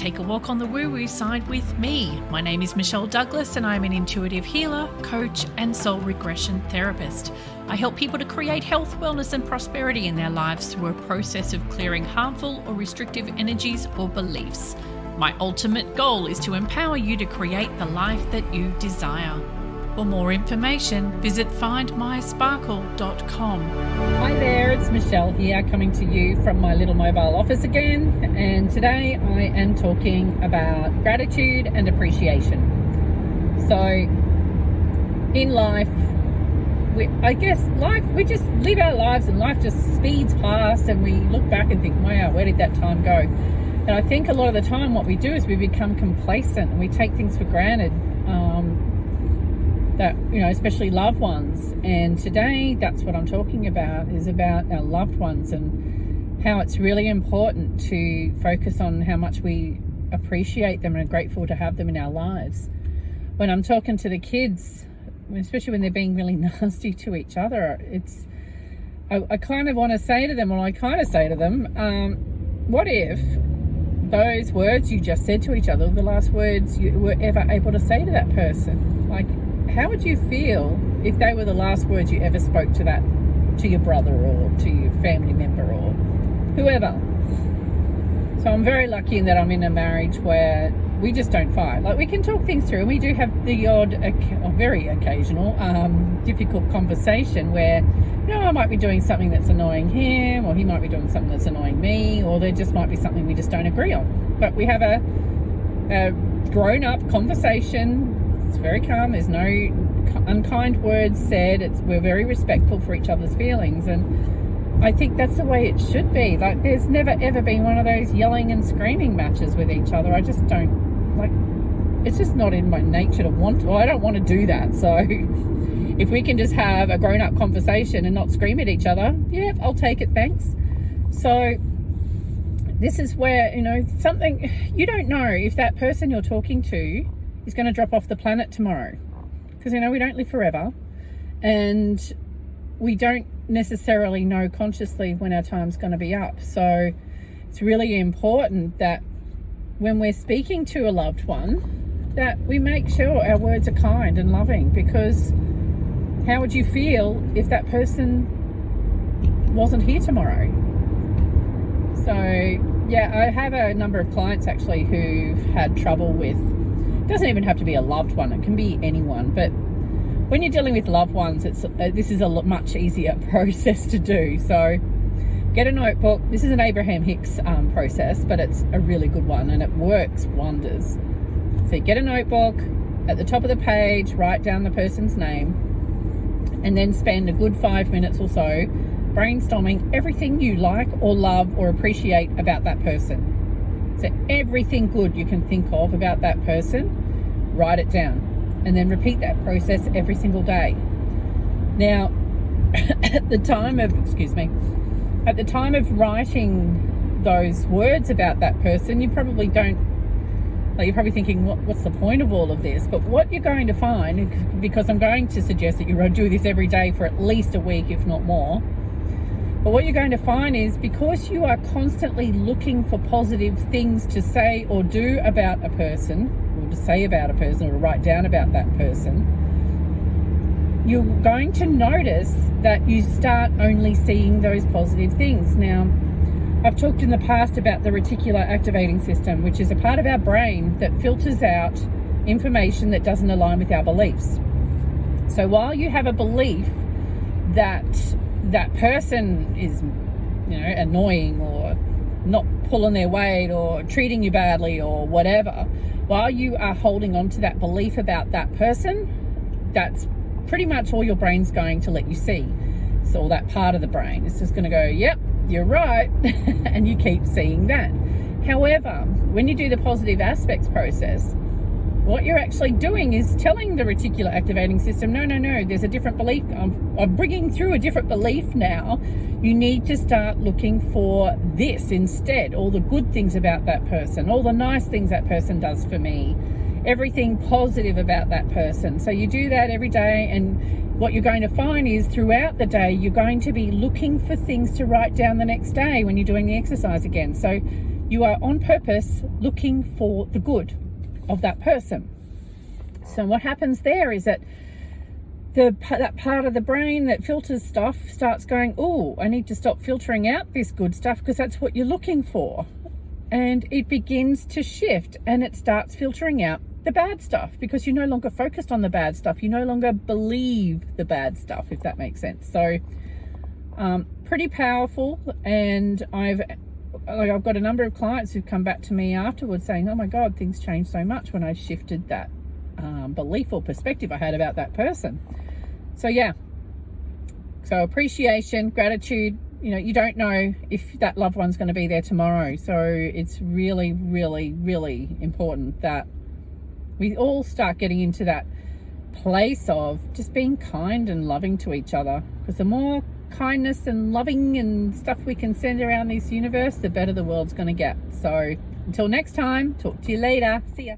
take a walk on the woo-woo side with me. My name is Michelle Douglas and I'm an intuitive healer, coach and soul regression therapist. I help people to create health, wellness and prosperity in their lives through a process of clearing harmful or restrictive energies or beliefs. My ultimate goal is to empower you to create the life that you desire. For more information, visit findmysparkle.com. Hi there, it's Michelle here coming to you from my little mobile office again, and today I am talking about gratitude and appreciation. So in life, we just live our lives and life just speeds past and we look back and think, wow, where did that time go? And I think a lot of the time what we do is we become complacent and we take things for granted. That, especially loved ones. And today, that's what I'm talking about, is about our loved ones and how it's really important to focus on how much we appreciate them and are grateful to have them in our lives. When I'm talking to the kids, especially when they're being really nasty to each other, I kind of want to say to them, what if those words you just said to each other, the last words you were ever able to say to that person? Like, how would you feel if they were the last words you ever spoke to your brother or to your family member or whoever? So I'm very lucky in that I'm in a marriage where we just don't fight. Like, we can talk things through, and we do have the odd, very occasional, difficult conversation where, I might be doing something that's annoying him, or he might be doing something that's annoying me, or there just might be something we just don't agree on. But we have a grown-up conversation. It's very calm. There's no unkind words said. We're very respectful for each other's feelings, and I think that's the way it should be. Like, there's never ever been one of those yelling and screaming matches with each other. I just don't like. It's just not in my nature to want to. Well, I don't want to do that. So if we can just have a grown-up conversation and not scream at each other, yeah, I'll take it. Thanks. So this is where something you don't know if that person you're talking to is going to drop off the planet tomorrow, because we don't live forever, and we don't necessarily know consciously when our time's going to be up. So it's really important that when we're speaking to a loved one, that we make sure our words are kind and loving, because how would you feel if that person wasn't here tomorrow? So yeah, I have a number of clients actually who've had trouble with, it doesn't even have to be a loved one, it can be anyone, but when you're dealing with loved ones, this is a much easier process to do. So get a notebook. This is an Abraham Hicks process, but it's a really good one and it works wonders. So get a notebook, at the top of the page, write down the person's name, and then spend a good 5 minutes or so brainstorming everything you like or love or appreciate about that person. So everything good you can think of about that person, write it down, and then repeat that process every single day. Now, at the time of writing those words about that person, you're probably thinking, what's the point of all of this? But what you're going to find, because I'm going to suggest that you do this every day for at least a week, if not more, but what you're going to find is, because you are constantly looking for positive things to say or do about a person, or to say about a person, or to write down about that person, you're going to notice that you start only seeing those positive things. Now, I've talked in the past about the reticular activating system, which is a part of our brain that filters out information that doesn't align with our beliefs. So while you have a belief that that person is, annoying or not pulling their weight or treating you badly or whatever, while you are holding on to that belief about that person, that's pretty much all your brain's going to let you see. So all that part of the brain is just going to go, yep, you're right, and you keep seeing that. However, when you do the positive aspects process, what you're actually doing is telling the reticular activating system, no, there's a different belief. I'm bringing through a different belief now. You need to start looking for this instead, all the good things about that person, all the nice things that person does for me, everything positive about that person. So you do that every day, and what you're going to find is throughout the day, you're going to be looking for things to write down the next day when you're doing the exercise again. So you are on purpose looking for the good of that person. So what happens there is that that part of the brain that filters stuff starts going, oh, I need to stop filtering out this good stuff because that's what you're looking for. And it begins to shift and it starts filtering out the bad stuff because you're no longer focused on the bad stuff. You no longer believe the bad stuff, if that makes sense. So pretty powerful. And I've got a number of clients who've come back to me afterwards saying, oh my God, things changed so much when I shifted that belief or perspective I had about that person. So yeah, so appreciation, gratitude. You know, you don't know if that loved one's going to be there tomorrow. So it's really, really, really important that we all start getting into that place of just being kind and loving to each other. Because the more kindness and loving and stuff we can send around this universe, the better the world's going to get. So until next time, talk to you later. See ya.